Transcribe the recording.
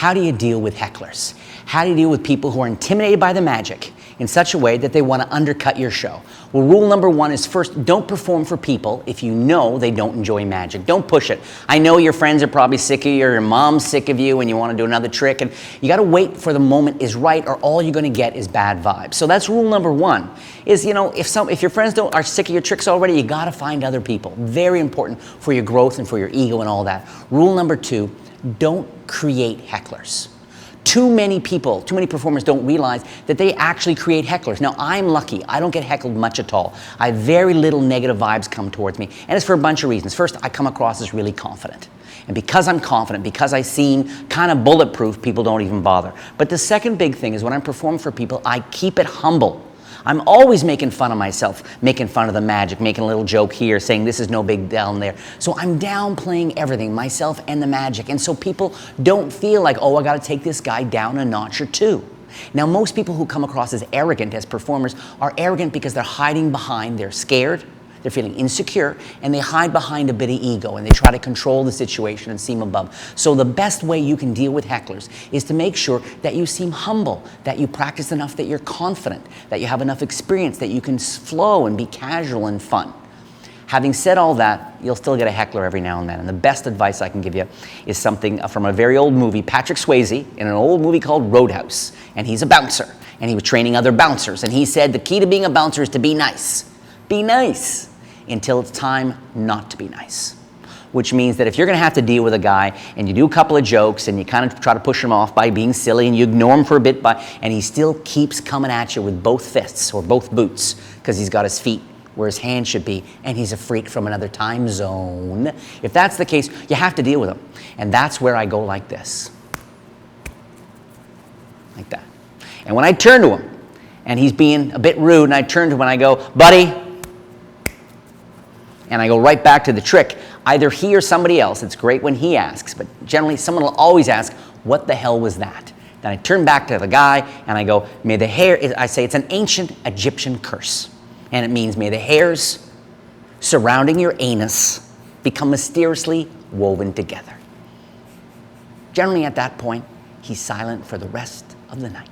how do you deal with hecklers? How do you deal with people who are intimidated by the magic in such a way that they want to undercut your show? Well, rule number one is, first, don't perform for people if you know they don't enjoy magic. Don't push it. I know your friends are probably sick of you, or your mom's sick of you, and you want to do another trick, and you got to wait for the moment is right, or all you're going to get is bad vibes. So that's rule number one, is, you know, if your friends are sick of your tricks already, you got to find other people. Very important for your growth and for your ego and all that. Rule number two, don't create hecklers. Too many performers don't realize that they actually create hecklers. Now, I'm lucky. I don't get heckled much at all. I have very little negative vibes come towards me, and it's for a bunch of reasons. First, I come across as really confident. And because I'm confident, because I seem kind of bulletproof, people don't even bother. But the second big thing is when I'm performing for people, I keep it humble. I'm always making fun of myself, making fun of the magic, making a little joke here, saying this is no big down there. So I'm downplaying everything, myself and the magic. And so people don't feel like, oh, I got to take this guy down a notch or two. Now, most people who come across as arrogant as performers are arrogant because they're hiding behind, they're scared, they're feeling insecure, and they hide behind a bit of ego, and they try to control the situation and seem above. So the best way you can deal with hecklers is to make sure that you seem humble, that you practice enough that you're confident, that you have enough experience that you can flow and be casual and fun. Having said all that, you'll still get a heckler every now and then, and the best advice I can give you is something from a very old movie, Patrick Swayze, in an old movie called Roadhouse, and he's a bouncer, and he was training other bouncers, and he said the key to being a bouncer is to be nice. Be nice until it's time not to be nice. Which means that if you're going to have to deal with a guy and you do a couple of jokes and you kind of try to push him off by being silly and you ignore him for a bit, and he still keeps coming at you with both fists or both boots because he's got his feet where his hands should be and he's a freak from another time zone. If that's the case, you have to deal with him. And that's where I go like this. Like that. And when I turn to him and he's being a bit rude and I turn to him and I go, buddy, and I go right back to the trick, either he or somebody else, it's great when he asks, but generally someone will always ask, what the hell was that? Then I turn back to the guy and I go, may the hair, I say it's an ancient Egyptian curse. And it means may the hairs surrounding your anus become mysteriously woven together. Generally at that point, he's silent for the rest of the night.